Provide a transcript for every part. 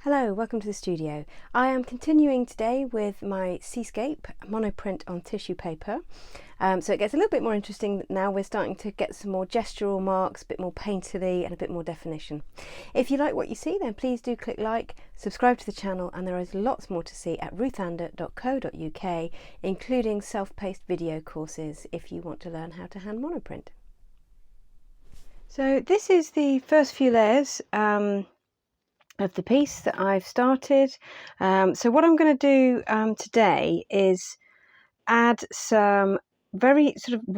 Hello, welcome to the studio. I am continuing today with my Seascape monoprint on tissue paper. So it gets a little bit more interesting now. We're starting to get some more gestural marks, a bit more painterly and a bit more definition. If you like what you see, then please do click like, subscribe to the channel, and there is lots more to see at ruthander.co.uk, including self-paced video courses if you want to learn how to hand monoprint. So this is the first few layers of the piece that I've started. So what I'm going to do today is add some very sort of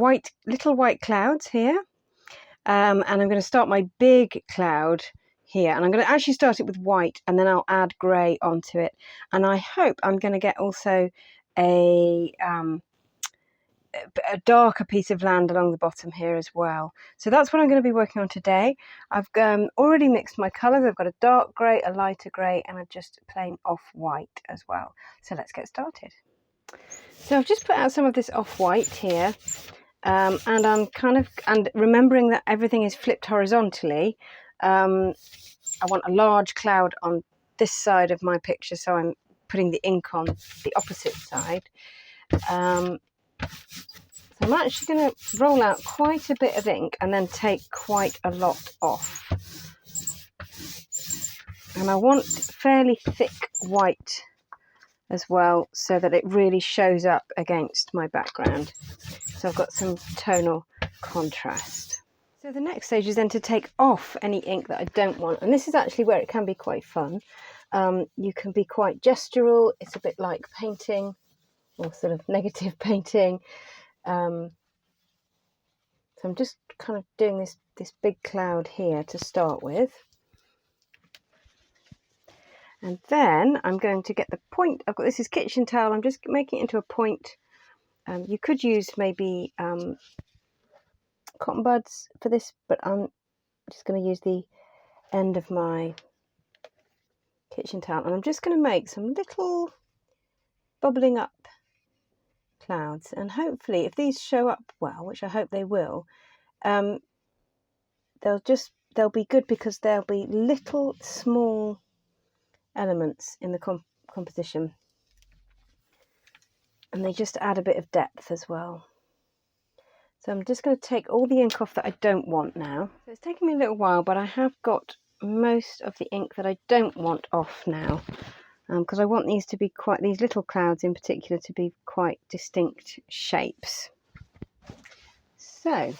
little white clouds here, and I'm going to start my big cloud here, and I'm going to actually start it with white and then I'll add grey onto it, and I hope I'm going to get also a darker piece of land along the bottom here as well. So that's what I'm going to be working on today. I've already mixed my colours. I've got a dark grey, a lighter grey, and a just plain off-white as well. So let's get started. So I've just put out some of this off-white here, and I'm remembering that everything is flipped horizontally. I want a large cloud on this side of my picture, so I'm putting the ink on the opposite side. So I'm actually going to roll out quite a bit of ink and then take quite a lot off. And I want fairly thick white as well, so that it really shows up against my background. So I've got some tonal contrast. So the next stage is then to take off any ink that I don't want. And this is actually where it can be quite fun. You can be quite gestural. It's a bit like painting, or sort of negative painting. So I'm just kind of doing this big cloud here to start with. And then I'm going to get the point. I've got this is kitchen towel. I'm just making it into a point. You could use maybe cotton buds for this, but I'm just going to use the end of my kitchen towel. And I'm just going to make some little bubbling up clouds, and hopefully if these show up well, which I hope they will, they'll be good because there'll be little small elements in the composition, and they just add a bit of depth as well. So I'm just going to take all the ink off that I don't want now. So it's taken me a little while, but I have got most of the ink that I don't want off now, because I want these to be these little clouds in particular to be quite distinct shapes. So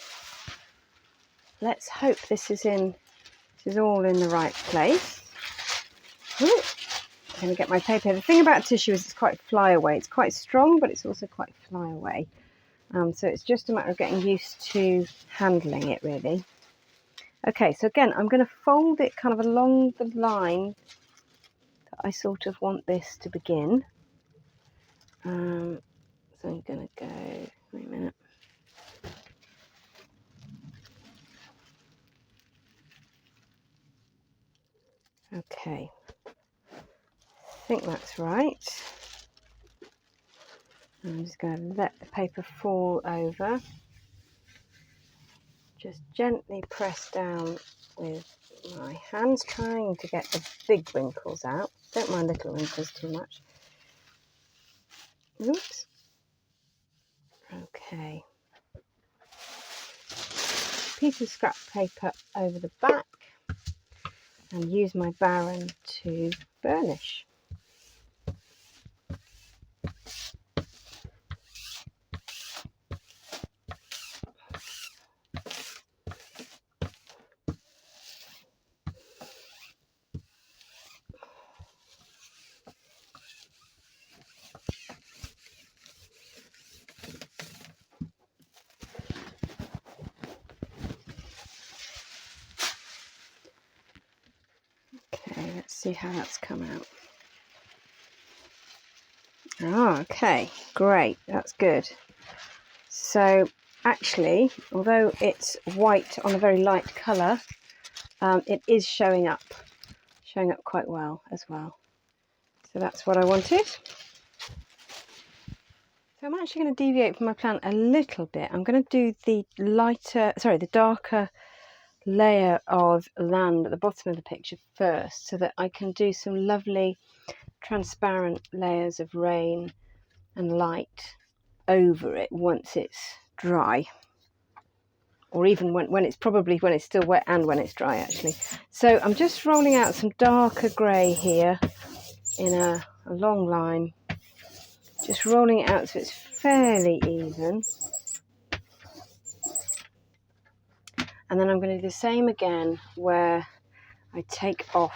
let's hope this is all in the right place. I'm going to get my paper. The thing about tissue is it's quite flyaway. It's quite strong, but it's also quite flyaway. So it's just a matter of getting used to handling it, really. Okay, so again, I'm going to fold it kind of along the line that I sort of want this to begin. So I'm going to go, wait a minute. Okay, I think that's right. I'm just going to let the paper fall over. Just gently press down with my hands, trying to get the big wrinkles out. Don't mind little wrinkles too much. Oops. Okay. Piece of scrap paper over the back, and use my Baron to burnish. Okay, let's see how that's come out. Oh, okay, great, that's good. So actually, although it's white on a very light colour, it is showing up quite well as well. So that's what I wanted. So I'm actually going to deviate from my plan a little bit. I'm going to do the darker layer of land at the bottom of the picture first, so that I can do some lovely transparent layers of rain and light over it once it's dry, or even when it's still wet and when it's dry actually. So I'm just rolling out some darker grey here in a long line, just rolling it out so it's fairly even. And then I'm going to do the same again where I take off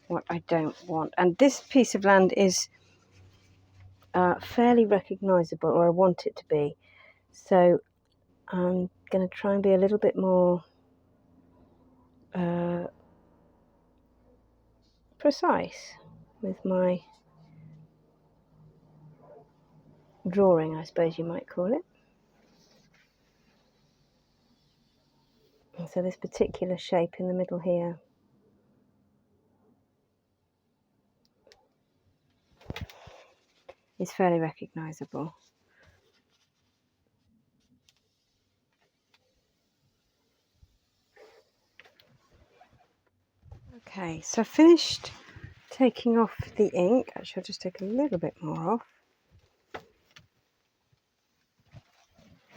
what I don't want. And this piece of land is fairly recognisable, or I want it to be. So I'm going to try and be a little bit more precise with my drawing, I suppose you might call it. And so this particular shape in the middle here is fairly recognisable. Okay, so I finished taking off the ink. Actually, I'll just take a little bit more off.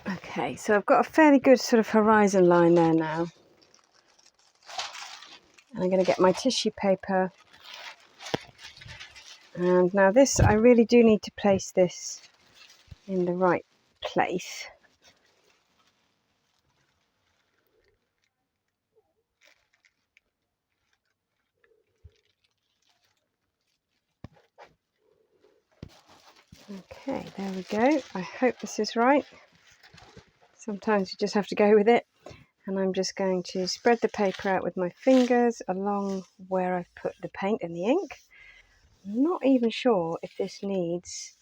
Okay, so I've got a fairly good sort of horizon line there now. And I'm going to get my tissue paper. And now this, I really do need to place this in the right place. Okay, there we go. I hope this is right. Sometimes you just have to go with it. And I'm just going to spread the paper out with my fingers along where I've put the paint and the ink. I'm not even sure if this needs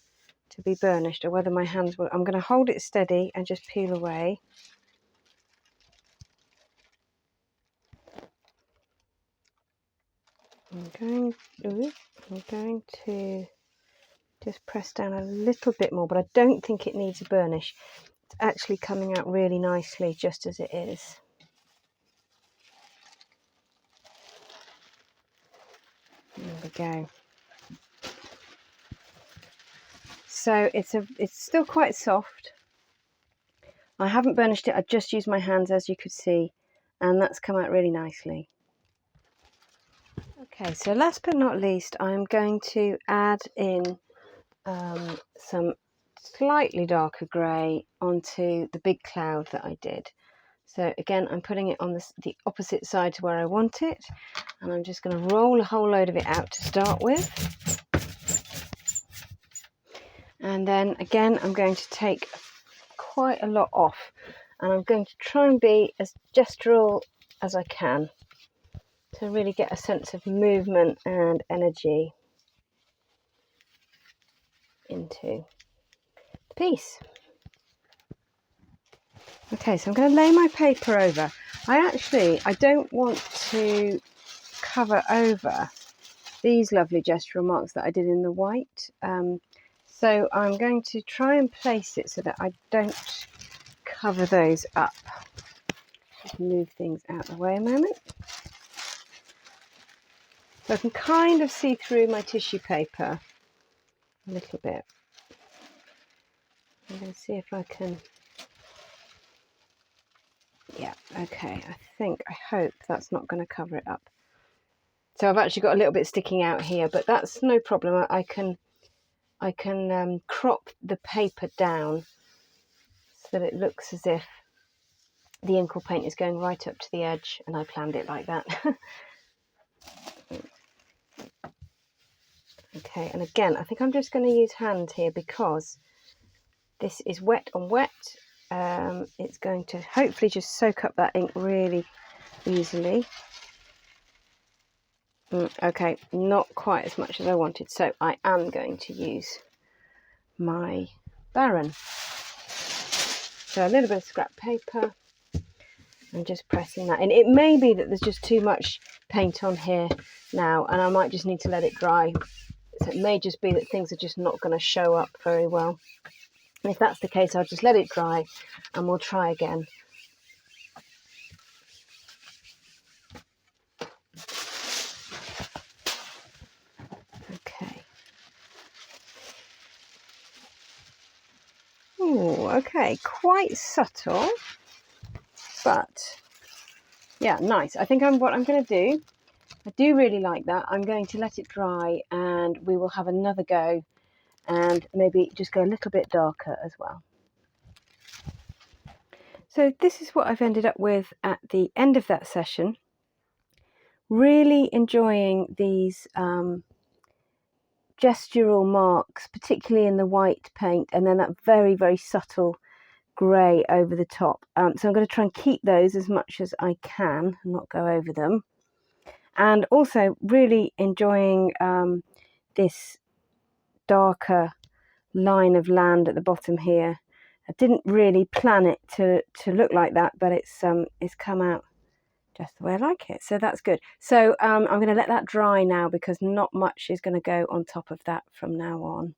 to be burnished or whether my hands will. I'm going to hold it steady and just peel away. I'm going to just press down a little bit more, but I don't think it needs a burnish. It's actually coming out really nicely just as it is. There we go. So it's still quite soft. I haven't burnished it, I just used my hands, as you could see, and that's come out really nicely. Okay, so last but not least, I'm going to add in some slightly darker grey onto the big cloud that I did. So again, I'm putting it on the opposite side to where I want it, and I'm just going to roll a whole load of it out to start with. And then again, I'm going to take quite a lot off, and I'm going to try and be as gestural as I can to really get a sense of movement and energy into the piece. Okay, so I'm going to lay my paper over. I don't want to cover over these lovely gestural marks that I did in the white. So I'm going to try and place it so that I don't cover those up. Just move things out of the way a moment. So I can kind of see through my tissue paper a little bit. I'm going to see if I can. Yeah, okay, I hope that's not going to cover it up. So I've actually got a little bit sticking out here, but that's no problem. I can crop the paper down so that it looks as if the ink or paint is going right up to the edge, and I planned it like that. Okay, and again, I think I'm just going to use hand here because this is wet on wet. It's going to hopefully just soak up that ink really easily. Okay, not quite as much as I wanted, so I am going to use my Baron. So a little bit of scrap paper and just pressing that in. It may be that there's just too much paint on here now, and I might just need to let it dry. So it may just be that things are just not going to show up very well. And if that's the case, I'll just let it dry and we'll try again. Oh, okay, quite subtle, but yeah, nice. I think what I'm going to do, I do really like that. I'm going to let it dry and we will have another go and maybe just go a little bit darker as well. So this is what I've ended up with at the end of that session. Really enjoying these gestural marks, particularly in the white paint, and then that very, very subtle grey over the top. So I'm going to try and keep those as much as I can and not go over them. And also really enjoying this darker line of land at the bottom here. I didn't really plan it to look like that, but it's come out just the way I like it, so that's good. So I'm going to let that dry now because not much is going to go on top of that from now on.